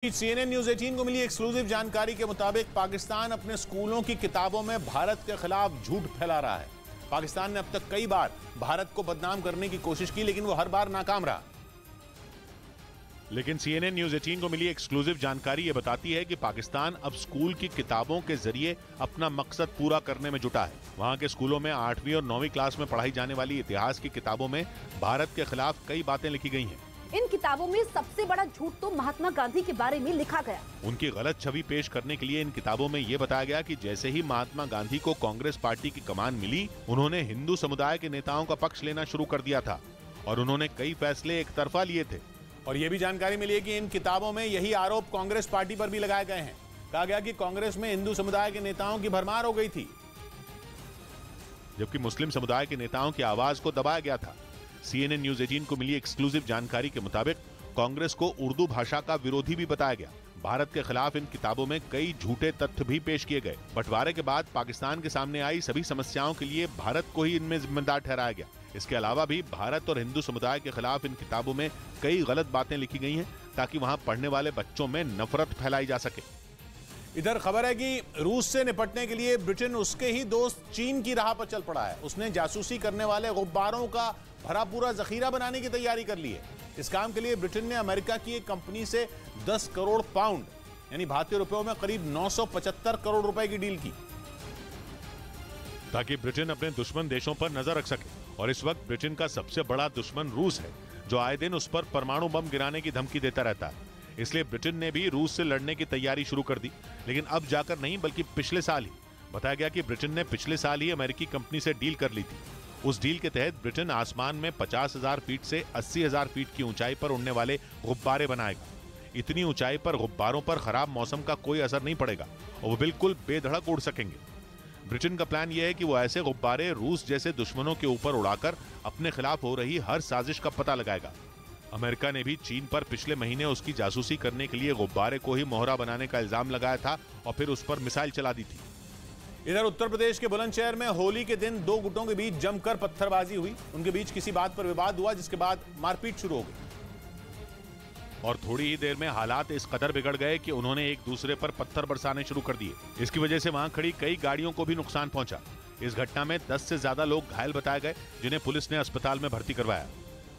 CNN news 18 को मिली exclusive जानकारी के मुताबिक पाकिस्तान अपने स्कूलों की किताबों में भारत के खिलाफ झूठ फैला रहा है। पाकिस्तान ने अब तक कई बार भारत को बदनाम करने की कोशिश की, लेकिन वो हर बार नाकाम रहा। लेकिन CNN न्यूज 18 को मिली एक्सक्लूसिव जानकारी ये बताती है कि पाकिस्तान अब स्कूल की किताबों के जरिए अपना मकसद पूरा करने में जुटा है। वहां के स्कूलों में 8वीं और 9वीं क्लास में पढ़ाई जाने वाली इतिहास की किताबों में भारत के खिलाफ कई बातें लिखी गई हैं। इन किताबों में सबसे बड़ा झूठ तो महात्मा गांधी के बारे में लिखा गया। उनकी गलत छवि पेश करने के लिए इन किताबों में ये बताया गया कि जैसे ही महात्मा गांधी को कांग्रेस पार्टी की कमान मिली, उन्होंने हिंदू समुदाय के नेताओं का पक्ष लेना शुरू कर दिया था और उन्होंने कई फैसले एक तरफा लिए थे। और ये भी जानकारी मिली है कि इन किताबों में यही आरोप कांग्रेस पार्टी पर भी लगाए गए हैं। कहा गया कि कांग्रेस में हिंदू समुदाय के नेताओं की भरमार हो गई थी, जबकि मुस्लिम समुदाय के नेताओं की आवाज को दबाया गया था। CNN न्यूज 18 को मिली एक्सक्लूसिव जानकारी के मुताबिक कांग्रेस को उर्दू भाषा का विरोधी भी बताया गया। भारत के खिलाफ इन किताबों में कई झूठे तथ्य भी पेश किए गए। बंटवारे के बाद पाकिस्तान के सामने आई सभी समस्याओं के लिए भारत को ही इनमें जिम्मेदार ठहराया गया। इसके अलावा भी भारत और हिंदू समुदाय के खिलाफ इन किताबों में कई गलत बातें लिखी गई हैं ताकि वहां पढ़ने वाले बच्चों में नफरत फैलाई जा सके। इधर खबर है कि रूस से निपटने के लिए ब्रिटेन उसके ही दोस्त चीन की राह पर चल पड़ा है। उसने जासूसी करने वाले गुब्बारों का भरा पूरा जखीरा बनाने की तैयारी कर ली है। इस काम के लिए ब्रिटेन ने अमेरिका की एक कंपनी से 10 करोड़ पाउंड यानी भारतीय रुपयों में करीब 975 करोड़ रुपए की डील की, ताकि ब्रिटेन अपने दुश्मन देशों पर नजर रख सके। और इस वक्त ब्रिटेन का सबसे बड़ा दुश्मन रूस है, जो आए दिन उस पर परमाणु बम गिराने की धमकी देता रहता है। इसलिए ब्रिटेन ने भी रूस से लड़ने की तैयारी शुरू कर दी, लेकिन अब जाकर नहीं बल्कि पिछले साल ही। बताया गया कि ब्रिटेन ने पिछले साल ही अमेरिकी कंपनी से डील कर ली थी। उस डील के तहत ब्रिटेन आसमान में 50,000 फीट से 80,000 फीट की ऊंचाई पर उड़ने वाले गुब्बारे बनाएगा। इतनी ऊंचाई पर गुब्बारों पर खराब मौसम का कोई असर नहीं पड़ेगा और वो बिल्कुल बेधड़क उड़ सकेंगे। ब्रिटेन का प्लान यह है कि वो ऐसे गुब्बारे रूस जैसे दुश्मनों के ऊपर उड़ाकर अपने खिलाफ हो रही हर साजिश का पता लगाएगा। अमेरिका ने भी चीन पर पिछले महीने उसकी जासूसी करने के लिए गुब्बारे को ही मोहरा बनाने का इल्जाम लगाया था और फिर उस पर मिसाइल चला दी थी। इधर उत्तर प्रदेश के बुलंदशहर में होली के दिन दो गुटों के बीच जमकर पत्थरबाजी हुई। उनके बीच किसी बात पर विवाद हुआ, जिसके बाद मारपीट शुरू हो गई और थोड़ी ही देर में हालात इस कदर बिगड़ गए कि उन्होंने एक दूसरे पर पत्थर बरसाने शुरू कर दिए। इसकी वजह से वहां खड़ी कई गाड़ियों को भी नुकसान पहुंचा। इस घटना में 10 से ज्यादा लोग घायल बताए गए, जिन्हें पुलिस ने अस्पताल में भर्ती करवाया।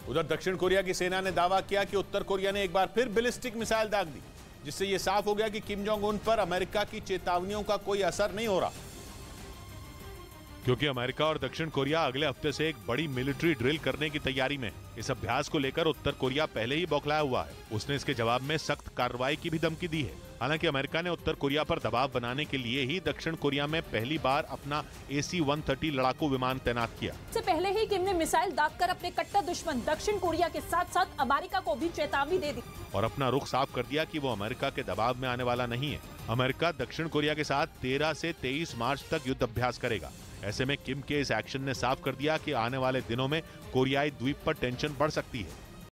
उधर दक्षिण कोरिया की सेना ने दावा किया कि उत्तर कोरिया ने एक बार फिर बैलिस्टिक मिसाइल दाग दी, जिससे यह साफ हो गया कि किम जोंग उन पर अमेरिका की चेतावनियों का कोई असर नहीं हो रहा, क्योंकि अमेरिका और दक्षिण कोरिया अगले हफ्ते से एक बड़ी मिलिट्री ड्रिल करने की तैयारी में। इस अभ्यास को लेकर उत्तर कोरिया पहले ही बौखलाया हुआ है। उसने इसके जवाब में सख्त कार्रवाई की भी धमकी दी है। हालांकि अमेरिका ने उत्तर कोरिया पर दबाव बनाने के लिए ही दक्षिण कोरिया में पहली बार अपना AC-130 लड़ाकू विमान तैनात किया। इससे पहले ही किम ने मिसाइल दागकर अपने कट्टर दुश्मन दक्षिण कोरिया के साथ साथ अमेरिका को भी चेतावनी दे दी और अपना रुख साफ कर दिया कि वो अमेरिका के दबाव में आने वाला नहीं है। अमेरिका दक्षिण कोरिया के साथ 13 से 23 मार्च तक युद्ध अभ्यास करेगा। ऐसे में किम के इस एक्शन ने साफ कर दिया कि आने वाले दिनों में कोरियाई द्वीप पर टेंशन बढ़ सकती है।